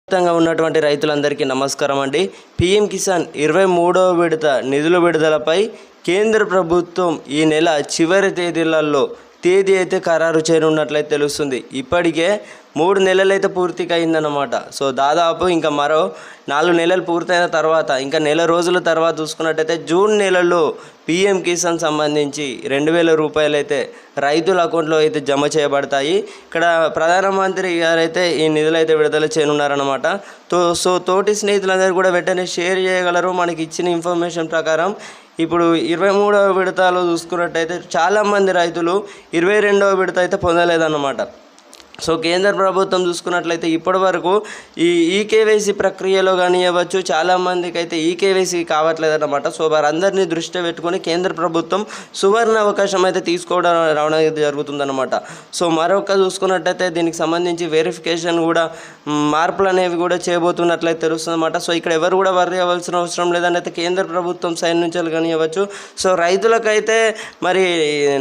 వ్యాప్తంగా ఉన్నటువంటి రైతులందరికీ నమస్కారం అండి. పీఎం కిసాన్ 23వ విడత నిధుల విడుదలపై కేంద్ర ప్రభుత్వం ఈ నెల చివరి తేదీలలో తేదీ అయితే ఖరారు చేయనున్నట్లయితే తెలుస్తుంది. ఇప్పటికే 3 నెలలైతే పూర్తిగా అయిందన్నమాట. సో దాదాపు ఇంకా మరో 4 నెలలు పూర్తయిన తర్వాత ఇంకా నెల రోజుల తర్వాత చూసుకున్నట్టయితే జూన్ నెలలో పీఎం కిసాన్ సంబంధించి 2,000 రూపాయలు అయితే రైతుల అకౌంట్లో అయితే జమ చేయబడతాయి. ఇక్కడ ప్రధానమంత్రి గారైతే ఈ నిధులు అయితే విడుదల చేయనున్నారన్నమాట. సో తోటి స్నేహితులందరూ కూడా వెంటనే షేర్ చేయగలరు. మనకి ఇచ్చిన ఇన్ఫర్మేషన్ ప్రకారం ఇప్పుడు 23వ విడతలో చూసుకున్నట్టయితే చాలామంది రైతులు 22వ విడత అయితే పొందలేదన్నమాట. సో కేంద్ర ప్రభుత్వం చూసుకున్నట్లయితే ఇప్పటి వరకు ఈ ఈకేవైసీ ప్రక్రియలో కానివ్వచ్చు చాలామందికి అయితే ఈకేవైసీ కావట్లేదన్నమాట. సో వారందరినీ దృష్టి పెట్టుకొని కేంద్ర ప్రభుత్వం సువర్ణ అవకాశం అయితే రావడం జరుగుతుందన్నమాట. సో మరొక చూసుకున్నట్టయితే దీనికి సంబంధించి వెరిఫికేషన్ కూడా మార్పులు అనేవి కూడా చేయబోతున్నట్లయితే తెలుస్తుందన్నమాట. సో ఇక్కడ ఎవరు కూడా వర్రీ అవ్వాల్సిన అవసరం లేదని అయితే కేంద్ర ప్రభుత్వం సైడ్ నుంచి కానివ్వచ్చు. సో రైతులకైతే మరి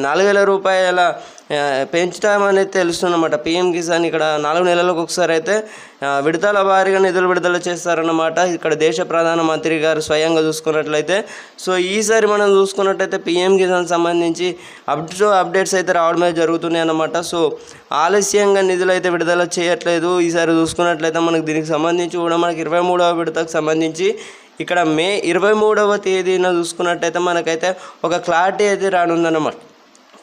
4,000 రూపాయల పెంచుతామనేది తెలుస్తుందన్నమాట. పీఎం కిసాన్ ఇక్కడ 4 నెలలకు ఒకసారి అయితే విడతల వారీగా నిధులు విడుదల చేస్తారన్నమాట. ఇక్కడ దేశ ప్రధానమంత్రి గారు స్వయంగా చూసుకున్నట్లయితే. సో ఈసారి మనం చూసుకున్నట్టయితే పీఎం కిసాన్ సంబంధించి అప్డేట్స్ అయితే రావడమే జరుగుతున్నాయి అన్నమాట. సో ఆలస్యంగా నిధులు అయితే విడుదల చేయట్లేదు. ఈసారి చూసుకున్నట్లయితే మనకు దీనికి సంబంధించి కూడా మనకి 23వ విడతకు సంబంధించి ఇక్కడ మే 23వ తేదీన చూసుకున్నట్టయితే మనకైతే ఒక క్లారిటీ అయితే రానుందన్నమాట.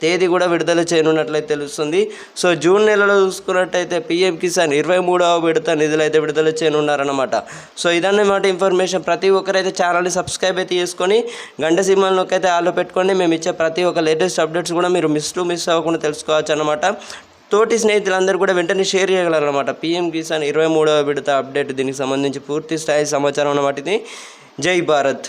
తేదీ కూడా విడుదల చేయనున్నట్లయితే తెలుస్తుంది. సో జూన్ నెలలో చూసుకున్నట్టయితే పీఎం కిసాన్ 23వ విడత నిధులు అయితే విడుదల చేయనున్నారన్నమాట. సో ఇదన్నమాట ఇన్ఫర్మేషన్. ప్రతి ఒక్కరైతే ఛానల్ని సబ్స్క్రైబ్ అయితే చేసుకొని గంట సింబల్లోకి అయితే ఆలో పెట్టుకోండి. మేము ఇచ్చే ప్రతి ఒక్క లేటెస్ట్ అప్డేట్స్ కూడా మీరు మిస్ అవ్వకుండా తెలుసుకోవచ్చు అన్నమాట. తోటి స్నేహితులందరూ కూడా వెంటనే షేర్ చేయగలరన్నమాట. పీఎం కిసాన్ 23వ విడత అప్డేట్ దీనికి సంబంధించి పూర్తి స్థాయి సమాచారం అన్నమాట. ఇది జై భారత్.